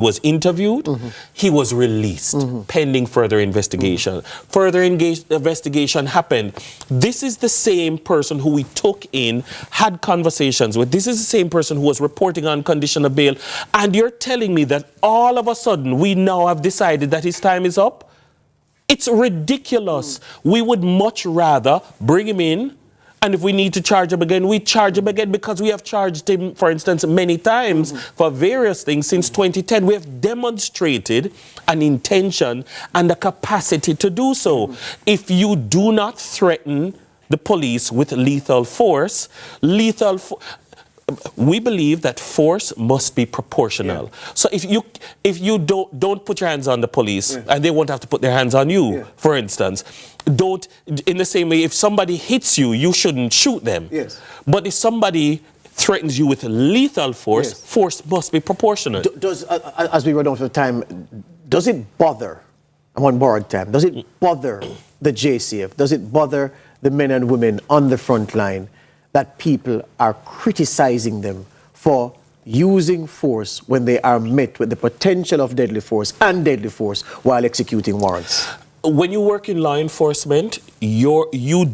was interviewed, he was released pending further investigation. Further investigation happened. This is the same person who we took in, had conversations with. This is the same person who was reporting on conditional bail. And you're telling me that all of a sudden we now have decided that his time is up? It's ridiculous. We would much rather bring him in, and if we need to charge him again, we charge him again, because we have charged him, for instance, many times for various things since 2010. We have demonstrated an intention and a capacity to do so. If you do not threaten the police with lethal force, we believe that force must be proportional. So if you don't put your hands on the police, and they won't have to put their hands on you, for instance. Don't, in the same way, if somebody hits you, you shouldn't shoot them. But if somebody threatens you with lethal force, force must be proportional. Does, as we run out of time, does it bother, I'm on borrowed time, does it bother the JCF, does it bother the men and women on the front line that people are criticizing them for using force when they are met with the potential of deadly force and deadly force while executing warrants? When you work in law enforcement, you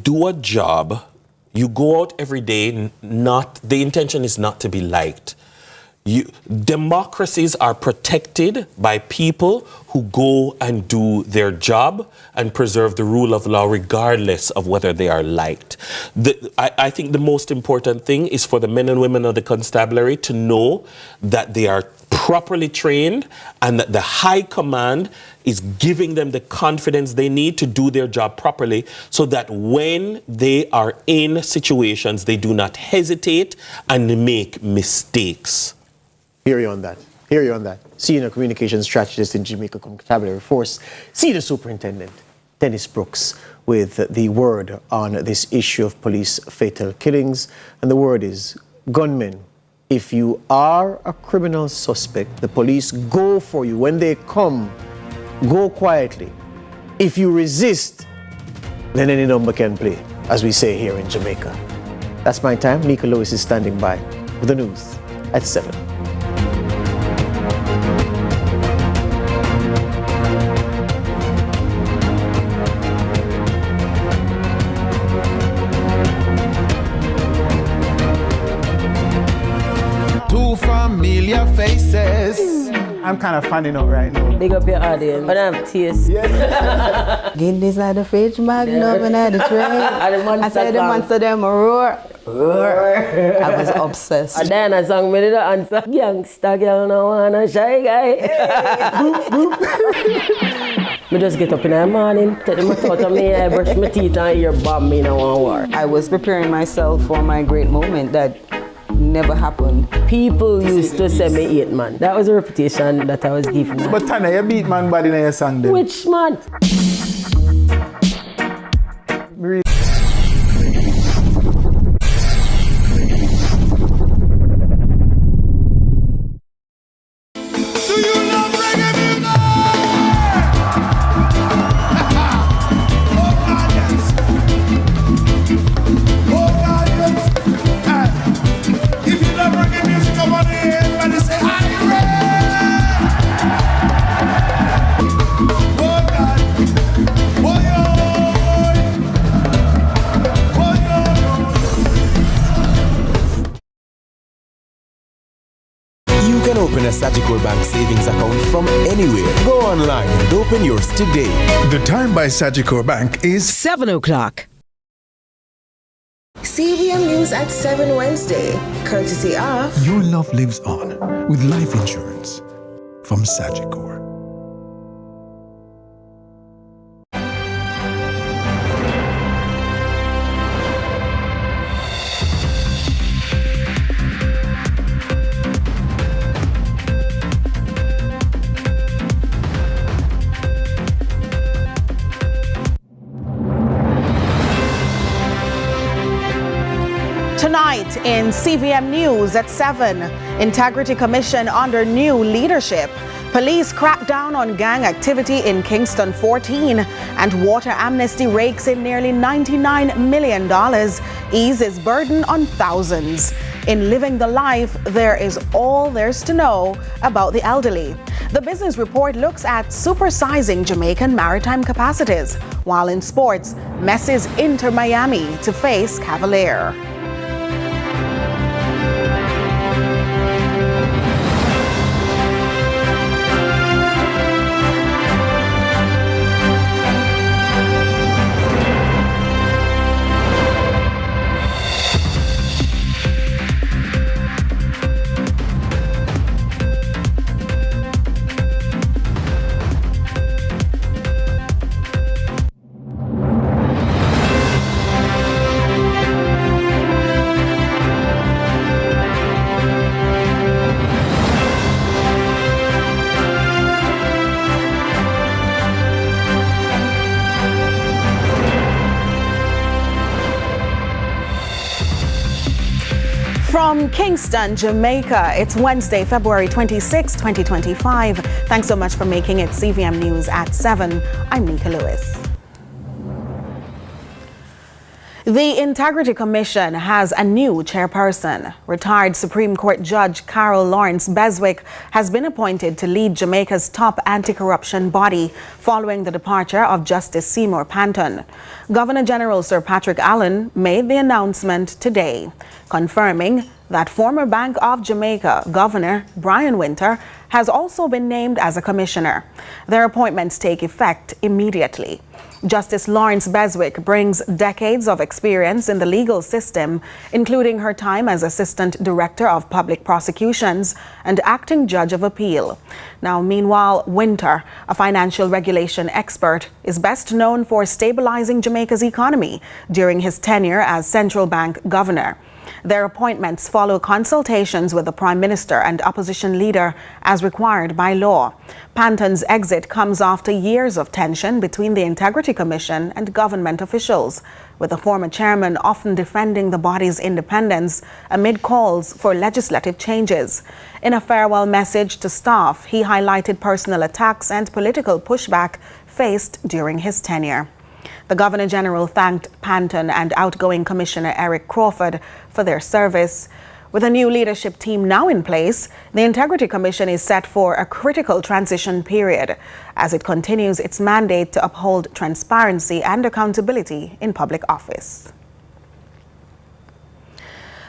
do a job, you go out every day, the intention is not to be liked. Democracies are protected by people who go and do their job and preserve the rule of law regardless of whether they are liked. I think the most important thing is for the men and women of the constabulary to know that they are properly trained and that the high command is giving them the confidence they need to do their job properly, so that when they are in situations, they do not hesitate and make mistakes. Hear you on that. Hear you on that. Senior Communications Strategist in Jamaica Constabulary Force, Senior Superintendent Dennis Brooks, with the word on this issue of police fatal killings. And the word is, gunmen, if you are a criminal suspect, the police go for you. When they come, go quietly. If you resist, then any number can play, as we say here in Jamaica. That's my time. Nika Lewis is standing by with the news at 7. Familiar faces. I'm kind of finding out right now. Big up your audience. But I have taste. Get this out of the fridge, Magnum, and out of the tray. I said the monster them roar. Roar. I was obsessed. And then I sang me the answer. Gangsta girl no wanna shy guy. Me just get up in the morning, take them out of me, I brush my teeth and ear bomb me in a one war. I was preparing myself for my great moment that never happened. People used to say me 8 man. That was a reputation that I was given. But Tana, you beat man body in your song then. Which man? Open a Sagicor Bank savings account from anywhere. Go online and open yours today. The time by Sagicor Bank is 7 o'clock. CVM News at 7 Wednesday, courtesy of... Your love lives on with life insurance from Sagicor. Tonight in CVM News at 7, Integrity Commission under new leadership. Police crack down on gang activity in Kingston 14, and water amnesty rakes in nearly $99 million, eases burden on thousands. In living the life, there is all there's to know about the elderly. The business report looks at supersizing Jamaican maritime capacities, while in sports, Messi's Inter Miami to face Cavalier. From Kingston, Jamaica, it's Wednesday, February 26, 2025. Thanks so much for making it CVM News at 7. I'm Nika Lewis. The Integrity Commission has a new chairperson. Retired Supreme Court Judge Carol Lawrence Beswick has been appointed to lead Jamaica's top anti-corruption body following the departure of Justice Seymour Panton. Governor General Sir Patrick Allen made the announcement today, confirming that former Bank of Jamaica Governor Brian Winter has also been named as a commissioner. Their appointments take effect immediately. Justice Lawrence Beswick brings decades of experience in the legal system, including her time as Assistant Director of Public Prosecutions and Acting Judge of Appeal. Now, meanwhile, Winter, a financial regulation expert, is best known for stabilizing Jamaica's economy during his tenure as Central Bank Governor. Their appointments follow consultations with the Prime Minister and opposition leader as required by law. Panton's exit comes after years of tension between the Integrity Commission and government officials, with the former chairman often defending the body's independence amid calls for legislative changes. In a farewell message to staff, he highlighted personal attacks and political pushback faced during his tenure. The Governor General thanked Panton and outgoing Commissioner Eric Crawford for their service. With a new leadership team now in place, the Integrity Commission is set for a critical transition period as it continues its mandate to uphold transparency and accountability in public office.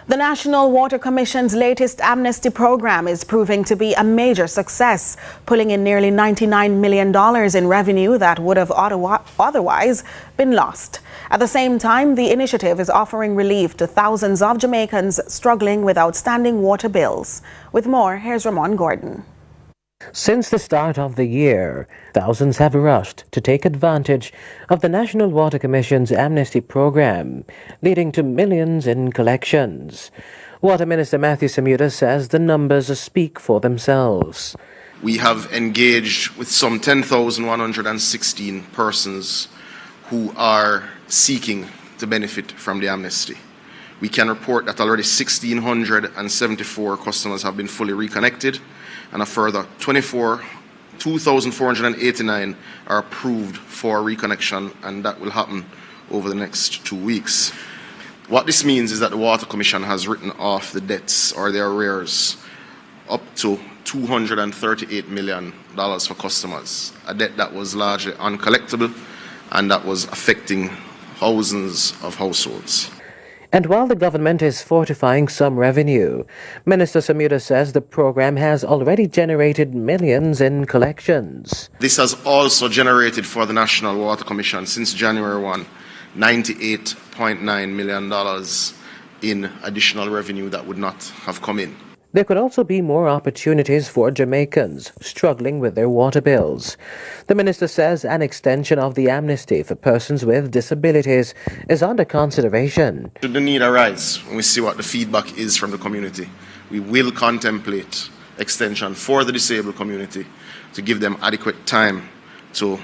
The National Water Commission's latest Amnesty program is proving to be a major success, pulling in nearly $99 million in revenue that would have otherwise been lost. At the same time, the initiative is offering relief to thousands of Jamaicans struggling with outstanding water bills. With more, here's Ramon Gordon. Since the start of the year, thousands have rushed to take advantage of the National Water Commission's Amnesty program, leading to millions in collections. Water Minister Matthew Samuda says the numbers speak for themselves. We have engaged with some 10,116 persons who are seeking to benefit from the amnesty. We can report that already 1,674 customers have been fully reconnected, and a further 2,489 are approved for reconnection, and that will happen over the next 2 weeks. What this means is that the Water Commission has written off the debts or the arrears up to $238 million for customers, a debt that was largely uncollectible and that was affecting thousands of households. And while the government is fortifying some revenue, Minister Samuda says the program has already generated millions in collections. This has also generated for the National Water Commission since January 1, $98.9 million in additional revenue that would not have come in. There could also be more opportunities for Jamaicans struggling with their water bills. The minister says an extension of the amnesty for persons with disabilities is under consideration. Should the need arise, when we see what the feedback is from the community, we will contemplate extension for the disabled community to give them adequate time to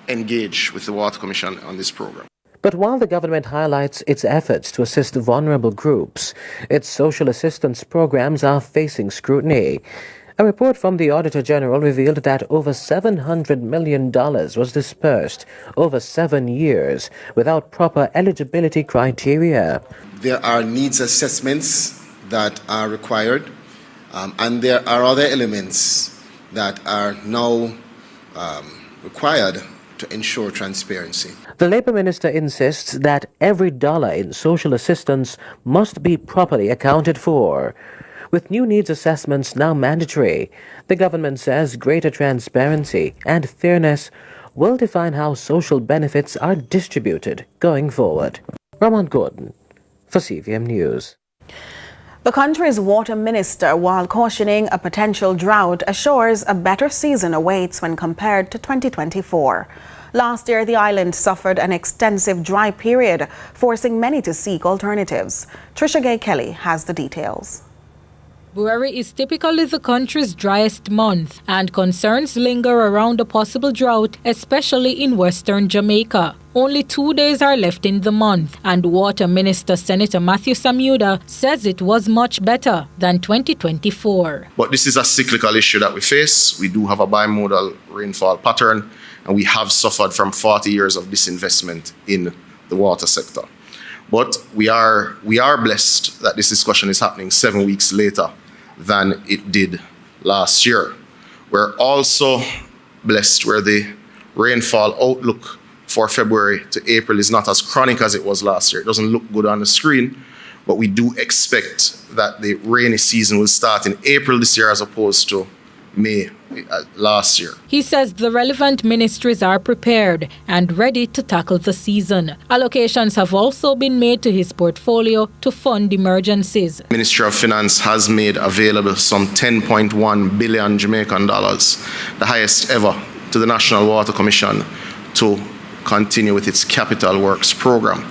engage with the Water Commission on this program. But while the government highlights its efforts to assist vulnerable groups, its social assistance programs are facing scrutiny. A report from the Auditor General revealed that over $700 million was dispersed over 7 years without proper eligibility criteria. There are needs assessments that are required, and there are other elements that are now required to ensure transparency. The Labour Minister insists that every dollar in social assistance must be properly accounted for. With new needs assessments now mandatory, the government says greater transparency and fairness will define how social benefits are distributed going forward. Ramon Gordon for CVM News. The country's water minister, while cautioning a potential drought, assures a better season awaits when compared to 2024. Last year, the island suffered an extensive dry period, forcing many to seek alternatives. Trisha Kelly has the details. February is typically the country's driest month, and concerns linger around a possible drought, especially in western Jamaica. Only 2 days are left in the month, and Water Minister Senator Matthew Samuda says it was much better than 2024. But this is a cyclical issue that we face. We do have a bimodal rainfall pattern, and we have suffered from 40 years of disinvestment in the water sector. But we are blessed that this discussion is happening 7 weeks later than it did last year. We're also blessed where the rainfall outlook for February to April is not as chronic as it was last year. It doesn't look good on the screen, but we do expect that the rainy season will start in April this year as opposed to May last year. He says the relevant ministries are prepared and ready to tackle the season. Allocations have also been made to his portfolio to fund emergencies. Ministry of Finance has made available some 10.1 billion Jamaican dollars, the highest ever, to the National Water Commission to continue with its capital works program.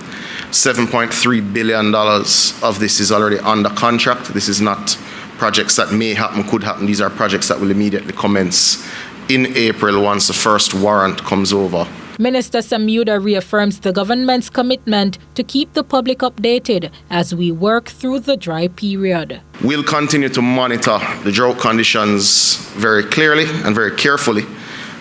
$7.3 billion of this is already under contract. This is not projects that may happen, could happen. These are projects that will immediately commence in April once the first warrant comes over. Minister Samuda reaffirms the government's commitment to keep the public updated as we work through the dry period. We'll continue to monitor the drought conditions very clearly and very carefully,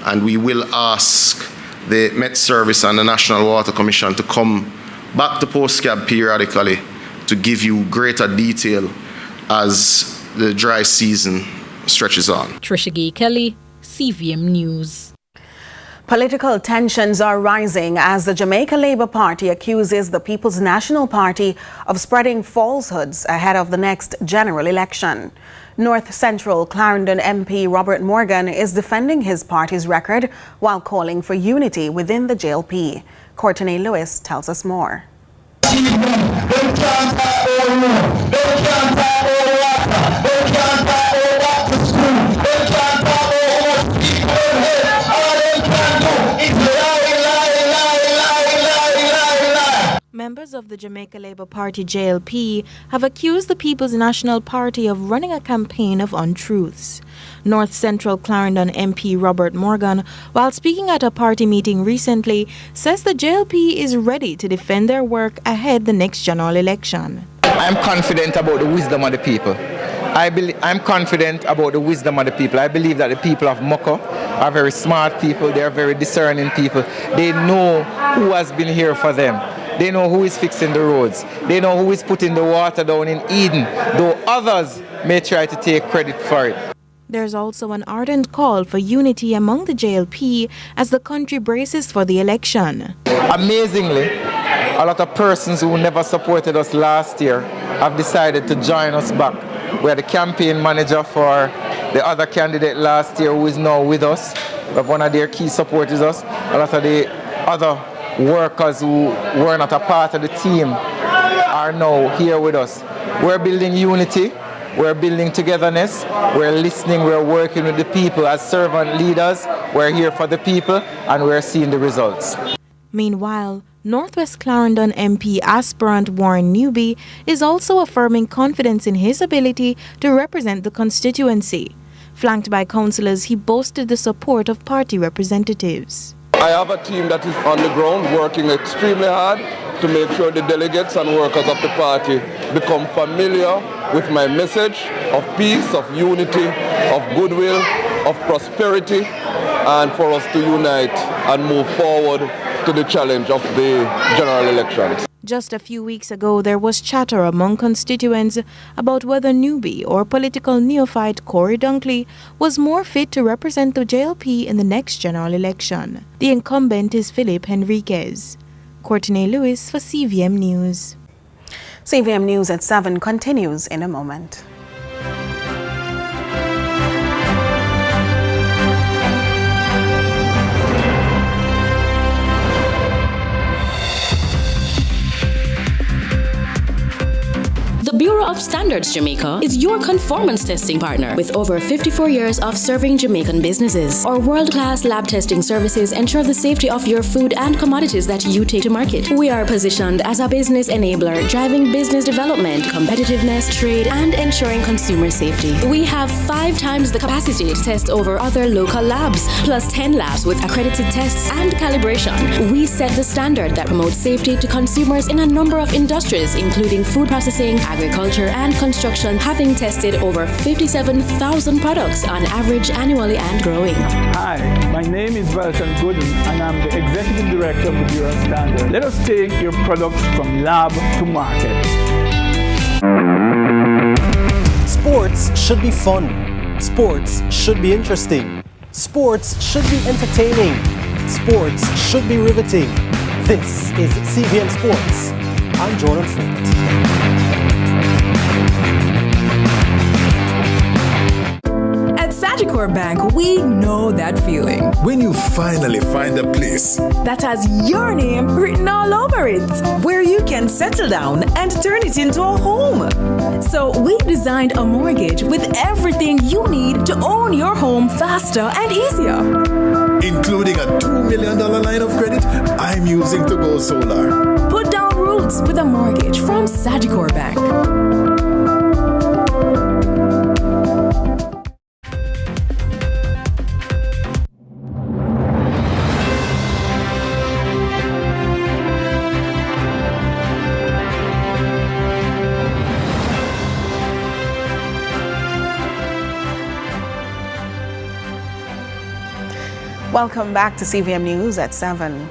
and we will ask the Met Service and the National Water Commission to come back to postcab periodically to give you greater detail as the dry season stretches on. Trisha Kelly, CVM News. Political tensions are rising as the Jamaica Labour Party accuses the People's National Party of spreading falsehoods ahead of the next general election. North Central Clarendon MP Robert Morgan is defending his party's record while calling for unity within the JLP. Courtney Lewis tells us more. Members of the Jamaica Labour Party JLP have accused the People's National Party of running a campaign of untruths. North Central Clarendon MP Robert Morgan, while speaking at a party meeting recently, says the JLP is ready to defend their work ahead the next general election. I'm confident about the wisdom of the people. I'm confident about the wisdom of the people. I believe that the people of Moko are very smart people. They are very discerning people. They know who has been here for them. They know who is fixing the roads. They know who is putting the water down in Eden, though others may try to take credit for it. There's also an ardent call for unity among the JLP as the country braces for the election. Amazingly, a lot of persons who never supported us last year have decided to join us back. We are the campaign manager for the other candidate last year who is now with us. But one of their key supporters is us. A lot of the other workers who were not a part of the team are now here with us. We're building unity, we're building togetherness, we're listening, we're working with the people as servant leaders. We're here for the people and we're seeing the results. Meanwhile, Northwest Clarendon MP aspirant Warren Newby is also affirming confidence in his ability to represent the constituency. Flanked by councillors, he boasted the support of party representatives. I have a team that is on the ground working extremely hard to make sure the delegates and workers of the party become familiar with my message of peace, of unity, of goodwill, of prosperity, and for us to unite and move forward to the challenge of the general elections. Just a few weeks ago, there was chatter among constituents about whether newbie or political neophyte Corey Dunkley was more fit to represent the JLP in the next general election. The incumbent is Philip Henriquez. Courtney Lewis for CVM News. CVM News at 7 continues in a moment. The Bureau of Standards Jamaica is your conformance testing partner with over 54 years of serving Jamaican businesses. Our world-class lab testing services ensure the safety of your food and commodities that you take to market. We are positioned as a business enabler, driving business development, competitiveness, trade, and ensuring consumer safety. We have 5 times the capacity to test over other local labs, plus 10 labs with accredited tests and calibration. We set the standard that promotes safety to consumers in a number of industries, including food processing, agriculture, and construction, having tested over 57,000 products on average annually and growing. Hi, my name is Valton Gooden, and I'm the Executive Director of the Bureau of Standards. Let us take your products from lab to market. Sports should be fun. Sports should be interesting. Sports should be entertaining. Sports should be riveting. This is CVM Sports. I'm Jordan Freight. Sagicor Bank, we know that feeling. When you finally find a place that has your name written all over it, where you can settle down and turn it into a home. So we designed a mortgage with everything you need to own your home faster and easier. Including a $2 million line of credit I'm using to go solar. Put down roots with a mortgage from Sagicor Bank. Welcome back to CVM News at 7.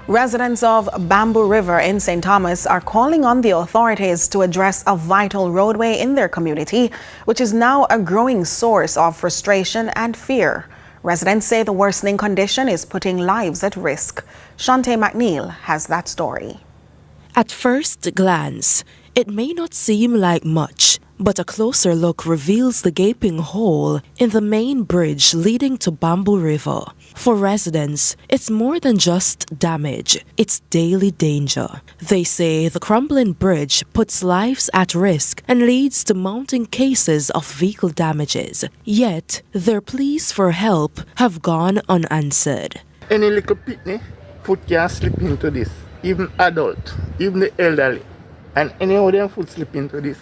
Residents of Bamboo River in St. Thomas are calling on the authorities to address a vital roadway in their community, which is now a growing source of frustration and fear. Residents say the worsening condition is putting lives at risk. Shante McNeil has that story. At first glance, it may not seem like much, but a closer look reveals the gaping hole in the main bridge leading to Bamboo River. For residents, it's more than just damage, it's daily danger. They say the crumbling bridge puts lives at risk and leads to mounting cases of vehicle damages. Yet, their pleas for help have gone unanswered. Any little pitney foot can slip into this, even adult, even the elderly, and any of them foot slip into this.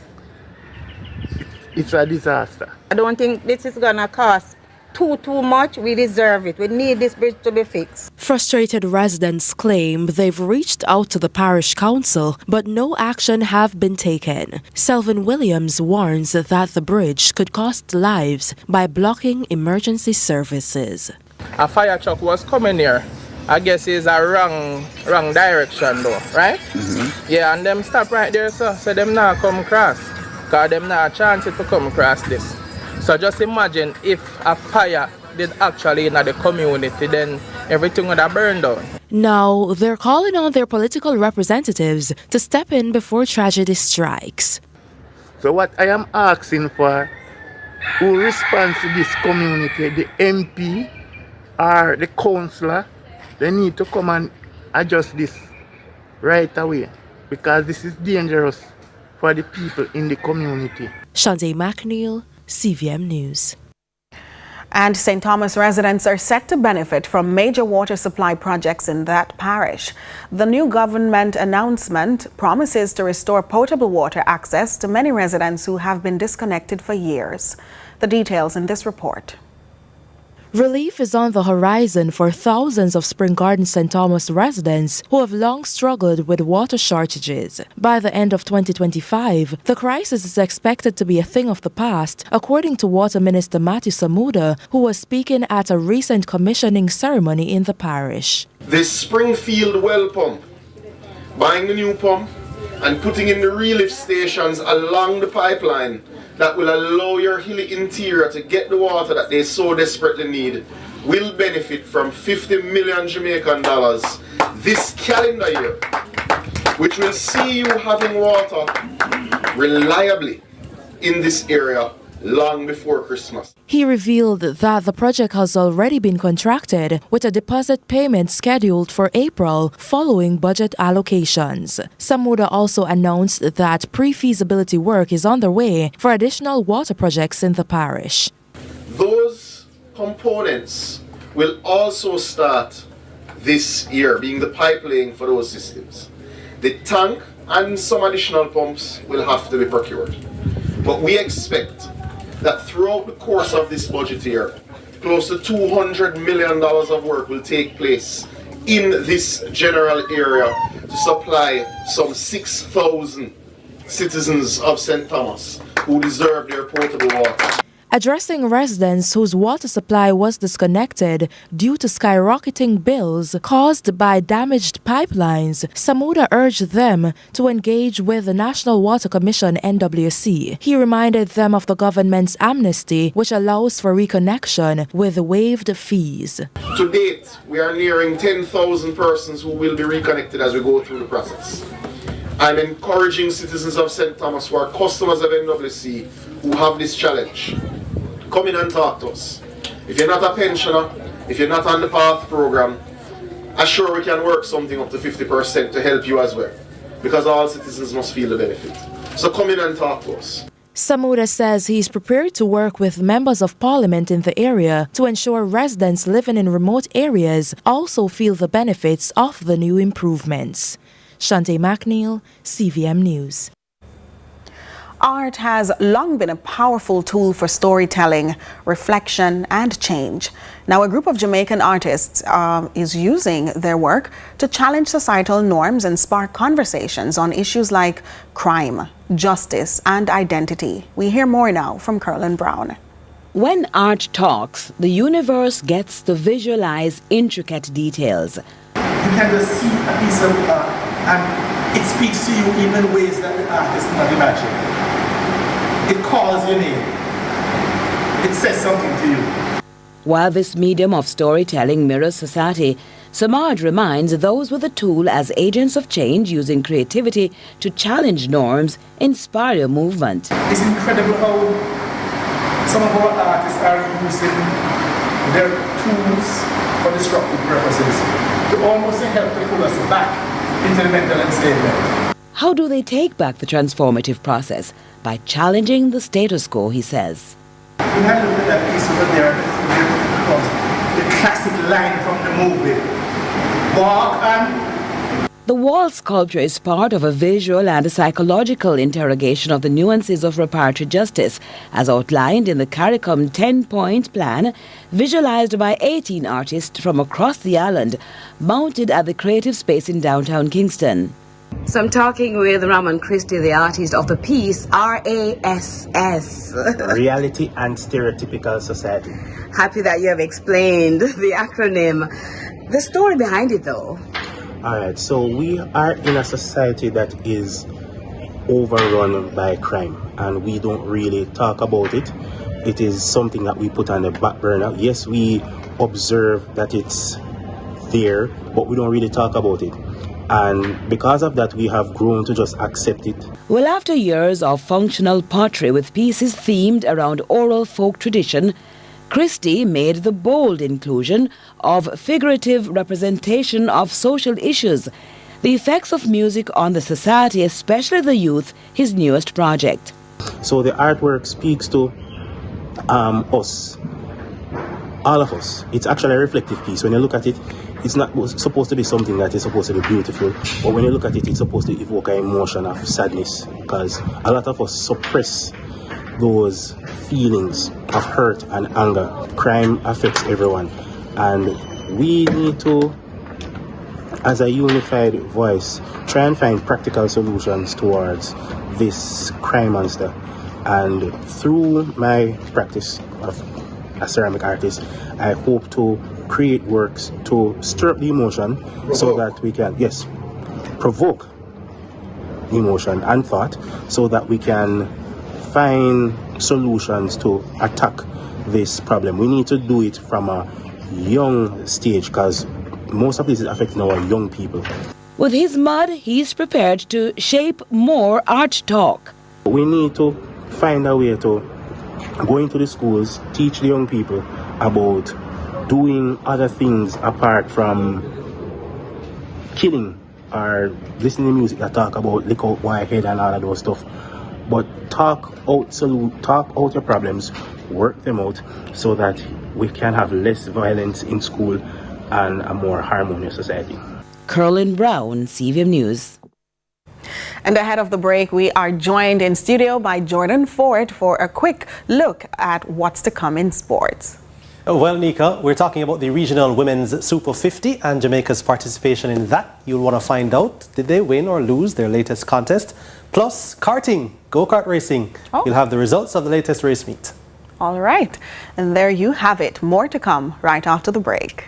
It's a disaster. I don't think this is gonna cost too much. We deserve it. We need this bridge to be fixed. Frustrated residents claim they've reached out to the parish council, but no action have been taken. Selvin Williams warns that the bridge could cost lives by blocking emergency services. A fire truck was coming here. I guess it's a wrong direction though, right? Mm-hmm. Yeah, and them stop right there, so them not come across. Because them not a chance to come across this. So just imagine if a fire did actually in the community, then everything would have burned down. Now, they're calling on their political representatives to step in before tragedy strikes. So what I am asking for, who responds to this community, the MP or the councillor, they need to come and adjust this right away, because this is dangerous for the people in the community. Shante McNeil, CVM News. And St. Thomas residents are set to benefit from major water supply projects in that parish. The new government announcement promises to restore potable water access to many residents who have been disconnected for years. The details in this report. Relief is on the horizon for thousands of Spring Garden St. Thomas residents who have long struggled with water shortages. By the end of 2025, the crisis is expected to be a thing of the past, according to Water Minister Matthew Samuda, who was speaking at a recent commissioning ceremony in the parish. This Springfield well pump, buying the new pump and putting in the relief stations along the pipeline that will allow your hilly interior to get the water that they so desperately need will benefit from 50 million Jamaican dollars this calendar year, which will see you having water reliably in this area long before Christmas. He revealed that the project has already been contracted with a deposit payment scheduled for April following budget allocations. Samuda also announced that pre-feasibility work is underway for additional water projects in the parish. Those components will also start this year, being the pipe laying for those systems. The tank and some additional pumps will have to be procured. But we expect that throughout the course of this budget year, close to $200 million of work will take place in this general area to supply some 6,000 citizens of St. Thomas who deserve their potable water. Addressing residents whose water supply was disconnected due to skyrocketing bills caused by damaged pipelines, Samuda urged them to engage with the National Water Commission (NWC). He reminded them of the government's Amnesty, which allows for reconnection with waived fees. To date, we are nearing 10,000 persons who will be reconnected as we go through the process. I'm encouraging citizens of St. Thomas who are customers of NWC who have this challenge. Come in and talk to us. If you're not a pensioner, if you're not on the PATH program, I'm sure we can work something up to 50% to help you as well, because all citizens must feel the benefit. So come in and talk to us. Samuda says he is prepared to work with members of parliament in the area to ensure residents living in remote areas also feel the benefits of the new improvements. Shante McNeil, CVM News. Art has long been a powerful tool for storytelling, reflection, and change. Now, a group of Jamaican artists is using their work to challenge societal norms and spark conversations on issues like crime, justice, and identity. We hear more now from Clarendon Brown. When art talks, the universe gets to visualize intricate details. You can just see a piece of art and it speaks to you even in ways that the artist did not imagine. It calls your name. It says something to you. While this medium of storytelling mirrors society, Samaj reminds those with the tool as agents of change using creativity to challenge norms, inspire movement. It's incredible how some of our artists are using their tools for destructive purposes to almost help to pull us back into the mental enslavement. How do they take back the transformative process? By challenging the status quo, he says. When I look at that piece over there, the classic line from the movie, walk and... The wall sculpture is part of a visual and a psychological interrogation of the nuances of reparatory justice, as outlined in the CARICOM 10-point plan, visualized by 18 artists from across the island, mounted at the Creative Space in downtown Kingston. So I'm talking with Raman Christie, the artist of the piece, RASS. Reality and Stereotypical Society. Happy that you have explained the acronym. The story behind it, though. Alright, so we are in a society that is overrun by crime, and we don't really talk about it. It is something that we put on the back burner. Yes, we observe that it's there, but we don't really talk about it. And because of that, we have grown to just accept it. Well, after years of functional pottery with pieces themed around oral folk tradition, Christie made the bold inclusion of figurative representation of social issues, the effects of music on the society, especially the youth, his newest project. So the artwork speaks to us, all of us. It's actually a reflective piece. When you look at it, it's not supposed to be something that is supposed to be beautiful, but when you look at it, it's supposed to evoke an emotion of sadness, because a lot of us suppress those feelings of hurt and anger. Crime affects everyone, and we need to, as a unified voice, try and find practical solutions towards this crime monster. And through my practice of a ceramic artist, I hope to create works to stir up the emotion so that we can, provoke emotion and thought so that we can find solutions to attack this problem. We need to do it from a young stage because most of this is affecting our young people. With his mud, he's prepared to shape more art talk. We need to find a way to go into the schools, teach the young people about doing other things apart from killing or listening to music that talk about lick out white head and all of those stuff. But talk out your problems, work them out so that we can have less violence in school and a more harmonious society. Curlin Brown, CVM News. And ahead of the break, we are joined in studio by Jordan Ford for a quick look at what's to come in sports. Well, Nika, we're talking about the regional women's Super 50 and Jamaica's participation in that. You'll want to find out, did they win or lose their latest contest? Plus, karting, go-kart racing. You'll have the results of the latest race meet. All right. And there you have it. More to come right after the break.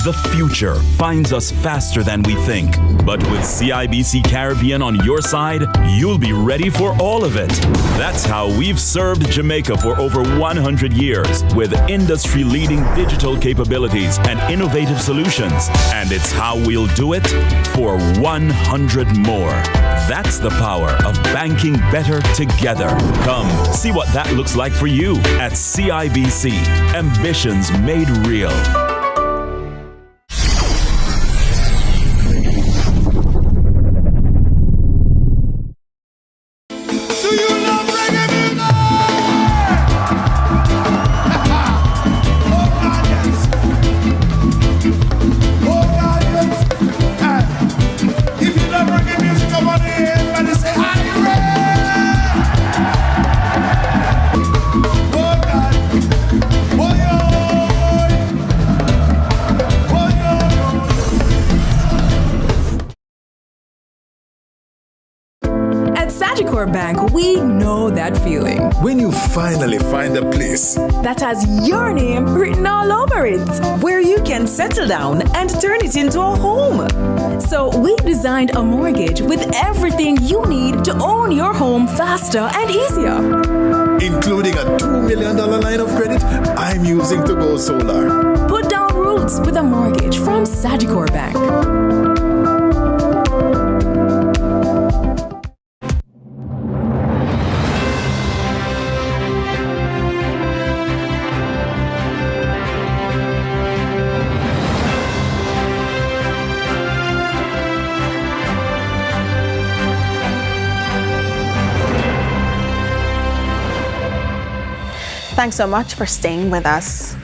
The future finds us faster than we think. But with CIBC Caribbean on your side, you'll be ready for all of it. That's how we've served Jamaica for over 100 years with industry-leading digital capabilities and innovative solutions. And it's how we'll do it for 100 more. That's the power of banking better together. Come, see what that looks like for you at CIBC. Ambitions made real. Bank, we know that feeling. When you finally find a place that has your name written all over it, where you can settle down and turn it into a home. So we designed a mortgage with everything you need to own your home faster and easier. Including a $2 million line of credit I'm using to go solar. Put down roots with a mortgage from Sagicor Bank. Thanks so much for staying with us.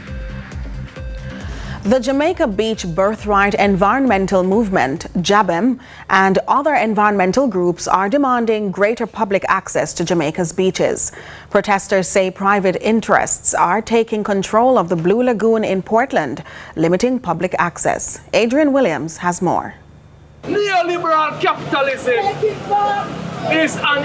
The Jamaica Beach Birthright Environmental Movement, JABEM, and other environmental groups are demanding greater public access to Jamaica's beaches. Protesters say private interests are taking control of the Blue Lagoon in Portland, limiting public access. Adrian Williams has more. Neoliberal capitalism is an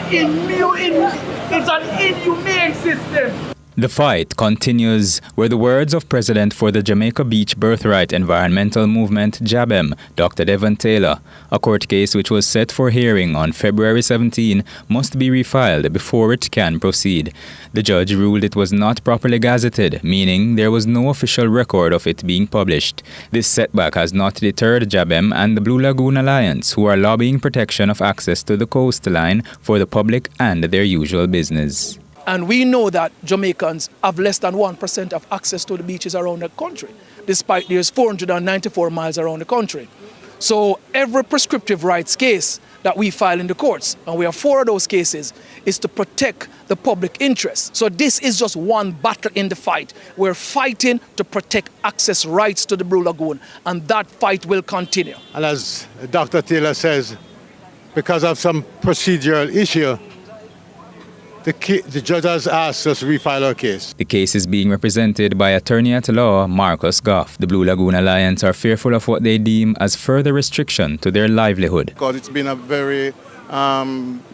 inhumane system. The fight continues were the words of President for the Jamaica Beach Birthright Environmental Movement, JABEM, Dr. Devon Taylor. A court case which was set for hearing on February 17 must be refiled before it can proceed. The judge ruled it was not properly gazetted, meaning there was no official record of it being published. This setback has not deterred JABEM and the Blue Lagoon Alliance, who are lobbying protection of access to the coastline for the public and their usual business. And we know that Jamaicans have less than 1% of access to the beaches around the country, despite there's 494 miles around the country. So every prescriptive rights case that we file in the courts, and we have 4 of those cases, is to protect the public interest. So this is just one battle in the fight. We're fighting to protect access rights to the Blue Lagoon, and that fight will continue. And as Dr. Taylor says, because of some procedural issue, the judge has asked us to refile our case. The case is being represented by attorney at law Marcus Goff. The Blue Lagoon Alliance are fearful of what they deem as further restriction to their livelihood. Because it's been a very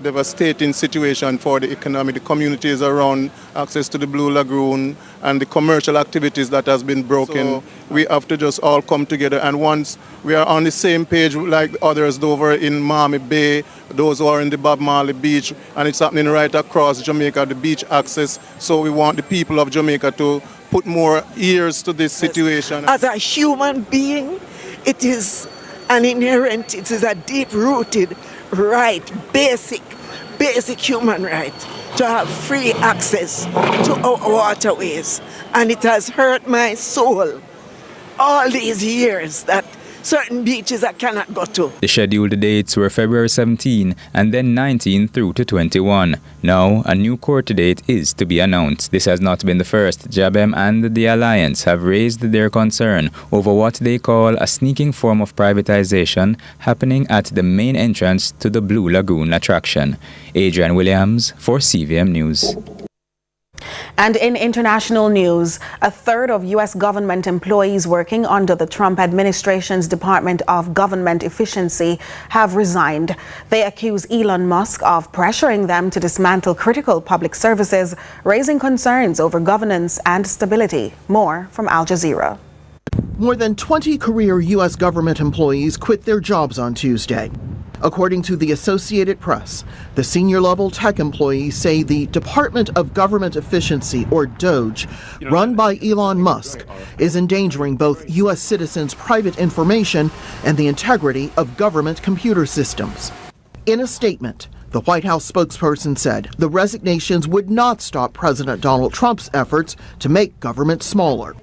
devastating situation for the economy, the communities around access to the Blue Lagoon and the commercial activities that has been broken. So we have to just all come together, and once we are on the same page like others over in Miami Bay, those who are in the Bob Marley Beach, and it's happening right across Jamaica, the beach access. So we want the people of Jamaica to put more ears to this situation. As a human being, it is an inherent, it is a deep-rooted right, basic human right to have free access to our waterways. And it has hurt my soul all these years that certain beaches I cannot go to. The scheduled dates were February 17 and then 19 through to 21. Now, a new court date is to be announced. This has not been the first. JABEM and the Alliance have raised their concern over what they call a sneaking form of privatization happening at the main entrance to the Blue Lagoon attraction. Adrian Williams for CVM News. And in international news, a third of U.S. government employees working under the Trump administration's Department of Government Efficiency have resigned. They accuse Elon Musk of pressuring them to dismantle critical public services, raising concerns over governance and stability. More from Al Jazeera. More than 20 career U.S. government employees quit their jobs on Tuesday. According to the Associated Press, the senior-level tech employees say the Department of Government Efficiency, or DOGE, run by Elon Musk, is endangering both U.S. citizens' private information and the integrity of government computer systems. In a statement, the White House spokesperson said the resignations would not stop President Donald Trump's efforts to make government smaller.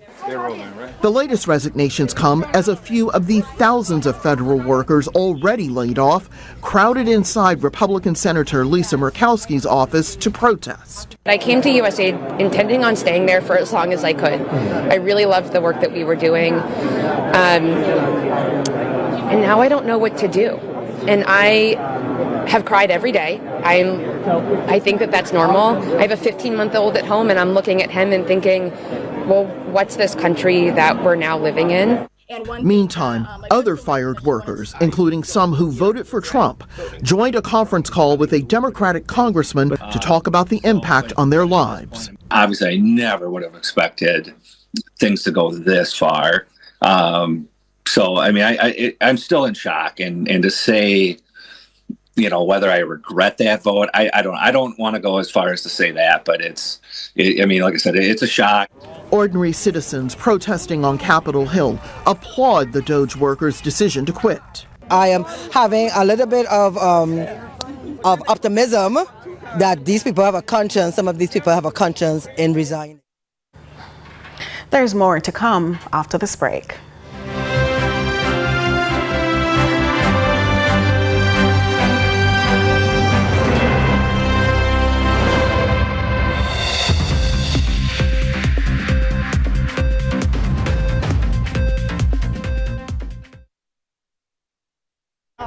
The latest resignations come as a few of the thousands of federal workers already laid off crowded inside Republican Senator Lisa Murkowski's office to protest. I came to USAID intending on staying there for as long as I could. I really loved the work that we were doing. And now I don't know what to do. And I have cried every day. I think that that's normal. I have a 15-month-old at home, and I'm looking at him and thinking, well, what's this country that we're now living in? Meantime, other fired workers, including some who voted for Trump, joined a conference call with a Democratic congressman to talk about the impact on their lives. Obviously, I never would have expected things to go this far. So, I mean, I'm still in shock, and to say, you know, whether I regret that vote, I don't want to go as far as to say that, but I mean, like I said, it's a shock. Ordinary citizens protesting on Capitol Hill applaud the DOGE workers' decision to quit. I am having a little bit of optimism that these people have a conscience. Some of these people have a conscience in resigning. There's more to come after this break.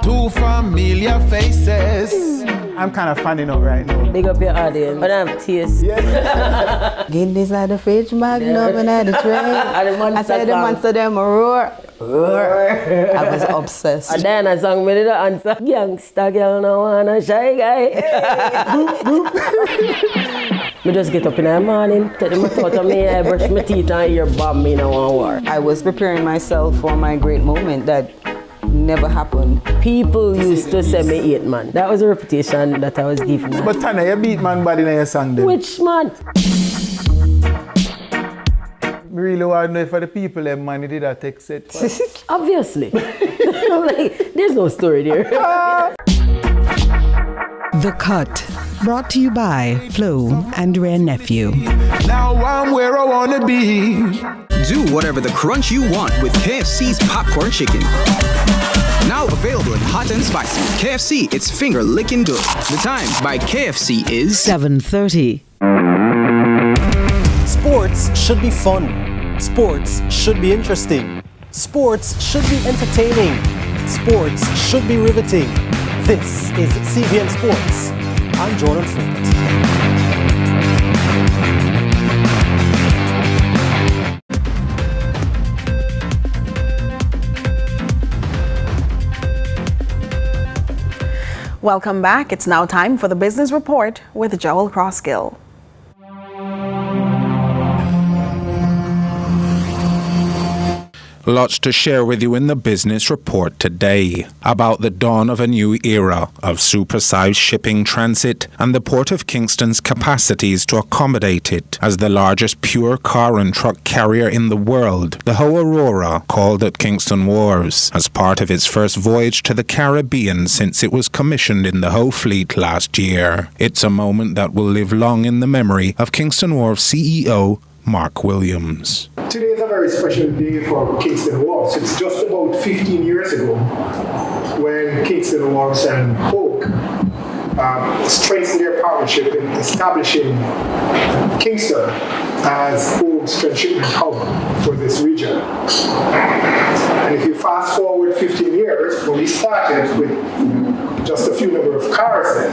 Two familiar faces. I'm kind of fanning out right now. Big up your audience. But I have taste. Getting this out of the fridge, magnum, and out of the tray. I said the monster them roar. Roar. I was obsessed. And then I sang me the answer. Youngster girl, no one a shy guy. Me just get up in the morning, take my thought of me, I brush my teeth and ear bomb me in a war. I was preparing myself for my great moment that never happened. People used to say me 8 man. That was a reputation that I was given. But Tana, you beat man body in your song then. Which man? Really want to know if for the people them man did that take set. Obviously. Like, there's no story there. The Cut, brought to you by Flo and Rare Nephew. Now I'm where I wanna be. Do whatever the crunch you want with KFC's popcorn chicken. Now available in hot and spicy. KFC, it's finger licking good. The time by KFC is 7:30. Sports should be fun. Sports should be interesting. Sports should be entertaining. Sports should be riveting. This is CVM Sports. I'm Jordan Flint. Welcome back. It's now time for the Business Report with Joel Crossgill. Lots to share with you in the Business Report today about the dawn of a new era of supersized shipping transit and the Port of Kingston's capacities to accommodate it. As the largest pure car and truck carrier in the world, the Ho Aurora called at Kingston Wharves as part of its first voyage to the Caribbean since it was commissioned in the Ho Fleet last year. It's a moment that will live long in the memory of Kingston Wharves CEO Mark Williams. Today is a very special day for Kingston Wharves. It's just about 15 years ago when Kingston Wharves and Hogue strengthened their partnership in establishing Kingston as Hogue's transshipment hub for this region. And if you fast forward 15 years, when we started with just a few number of cars then,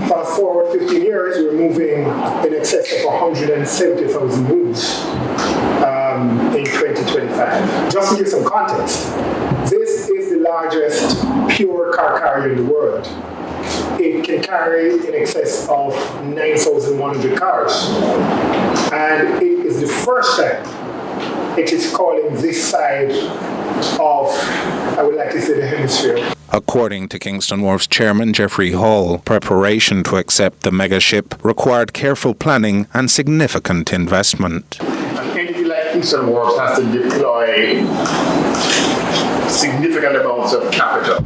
fast forward 15 years, we're moving in excess of 170,000 moves in 2025. Just to give some context, this is the largest pure car carrier in the world. It can carry in excess of 9,100 cars. And it is the first time it is calling this side of, I would like to say, the hemisphere. According to Kingston Wharves Chairman Jeffrey Hall, preparation to accept the megaship required careful planning and significant investment. An entity like Kingston Wharves has to deploy significant amounts of capital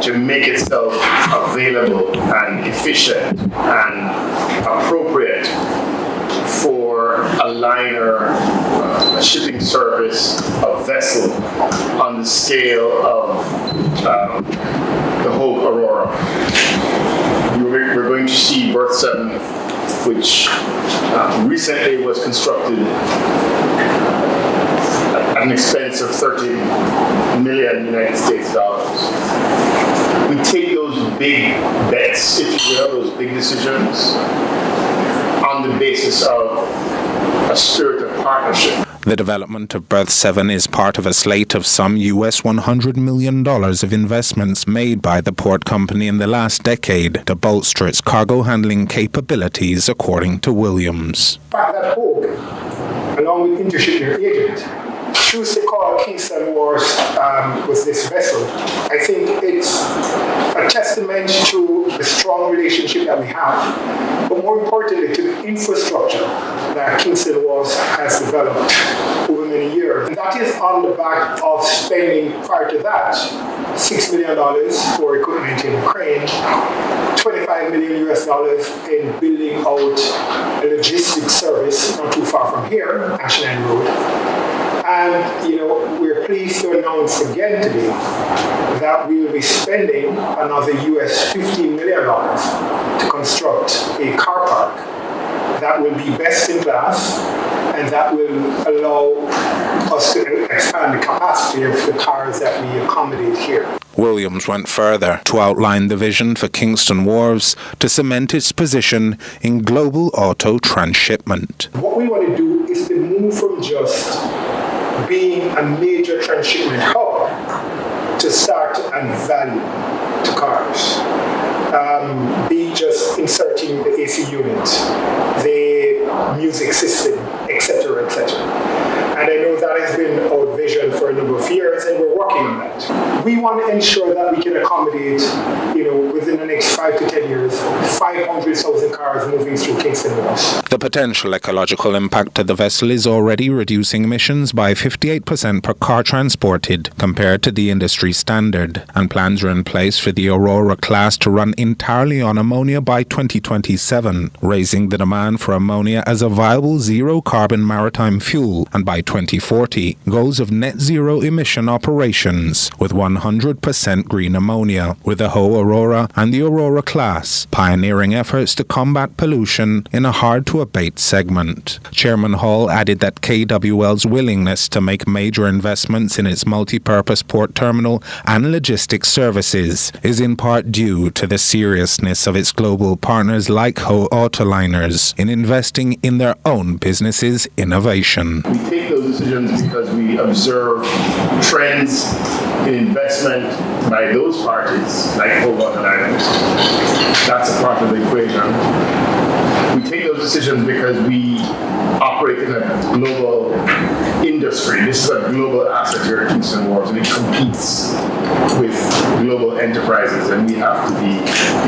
to make itself available and efficient and appropriate for a liner, a shipping service, a vessel on the scale of the Hogue Aurora. We're going to see Berth 7, which recently was constructed at an expense of $30 million United States dollars. We take those big bets, if you will, those big decisions, on the basis of a spirit of partnership. The development of Berth 7 is part of a slate of some US $100 million of investments made by the port company in the last decade to bolster its cargo handling capabilities, according to Williams. The fact that Hogue, along with Intershipper Agent, choose to call Kingston Wharves with this vessel, I think it's a testament to the strong relationship that we have, but more importantly to the infrastructure that Kingston Wharves has developed over many years. And that is on the back of spending, prior to that, $6 million for equipment in Ukraine, $25 million in building out a logistics service not too far from here, Ashland Road. And, we're pleased to announce again today that we will be spending another US $15 million to construct a car park that will be best in class and that will allow us to expand the capacity of the cars that we accommodate here. Williams went further to outline the vision for Kingston Wharves to cement its position in global auto transshipment. What we want to do is to move from just being a major transshipment hub to start to add value to cars. Be just inserting the AC unit, the music system, etc., etc. And I know that has been our vision for a number of years, and we're working on that. We want to ensure that we can accommodate, with within the next 5 to 10 years, 500,000 cars moving through Kingston Wharf. The potential ecological impact of the vessel is already reducing emissions by 58% per car transported compared to the industry standard, and plans are in place for the Aurora class to run entirely on ammonia by 2027, raising the demand for ammonia as a viable zero-carbon maritime fuel, and by 2040, goals of net zero emission operations with 100% green ammonia, with the Ho Aurora and the Aurora class pioneering efforts to combat pollution in a hard-to-abate segment. Chairman Hall added that KWL's willingness to make major investments in its multi-purpose port terminal and logistics services is in part due to the seriousness of its global partners like Ho Autoliners in investing in their own business's innovation. We take those decisions because we observe trends in investment by those parties, like Ho Autoliners. That's a part of the equation. We take those decisions because we operate in a global industry. This is a global asset here at Kingston Wharves, and it competes with global enterprises, and we have to be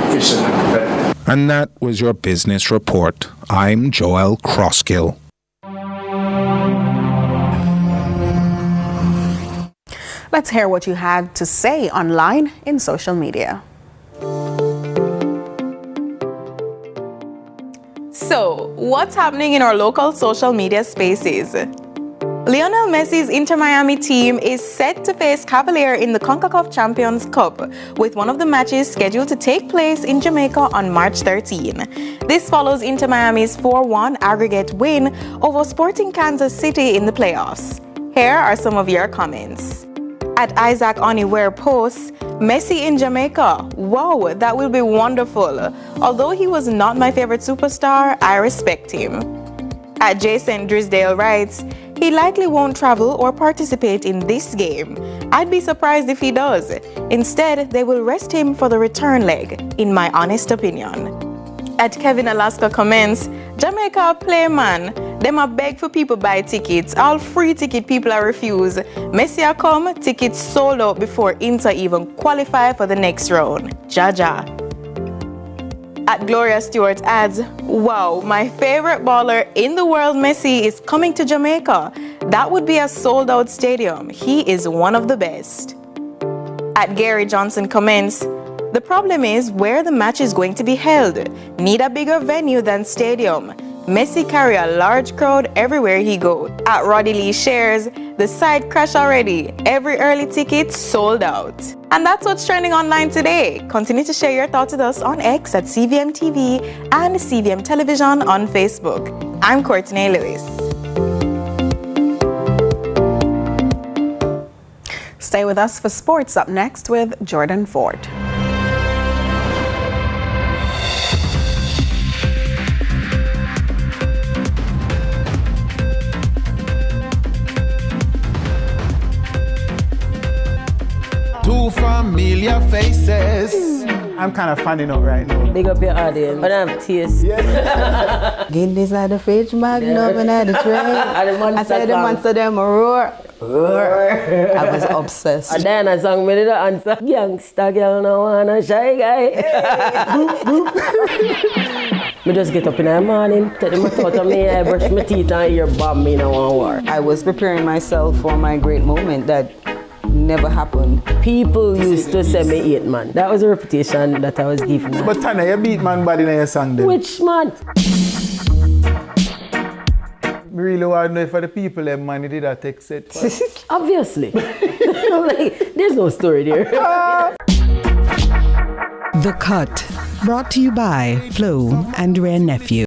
efficient and competitive. And that was your business report. I'm Joel Crosskill. Let's hear what you had to say online in social media. So, what's happening in our local social media spaces? Lionel Messi's Inter Miami team is set to face Cavalier in the CONCACAF Champions Cup, with one of the matches scheduled to take place in Jamaica on March 13. This follows Inter Miami's 4-1 aggregate win over Sporting Kansas City in the playoffs. Here are some of your comments. At Isaac Oniware posts, Messi in Jamaica. Wow, that will be wonderful. Although he was not my favorite superstar, I respect him. At Jason Drisdale writes, he likely won't travel or participate in this game. I'd be surprised if he does. Instead, they will rest him for the return leg, in my honest opinion. At Kevin Alaska comments, Jamaica play man. Them a beg for people buy tickets. All free ticket people are refuse. Messi a come, tickets sold out before Inter even qualify for the next round. Jaja. At Gloria Stewart adds, wow, my favorite baller in the world, Messi, is coming to Jamaica. That would be a sold out stadium. He is one of the best. At Gary Johnson comments, the problem is where the match is going to be held. Need a bigger venue than stadium. Messi carry a large crowd everywhere he goes. At Roddy Lee shares, the site crashed already. Every early ticket sold out. And that's what's trending online today. Continue to share your thoughts with us on X at CVM TV and CVM Television on Facebook. I'm Courtney Lewis. Stay with us for sports up next with Jordan Ford. Two familiar faces. I'm kind of finding out right now. Big up your audience. But I have taste. Guinness at the fridge, Magnum and at the tray. I said the monster them roar. Roar. I was obsessed. And then I sang me the answer. Youngster girl no wanna shy guy. Me just get up in the morning, take them out of me, I brush my teeth and ear bomb me in one war. I was preparing myself for my great moment that never happened. People used to say me 8 man. That was a reputation that I was given. But Tana, you beat man body in your song then. Which man? Me really want to know if the people them man did that take set. Obviously. Like, there's no story there. The Cut, brought to you by Flo and Rare Nephew.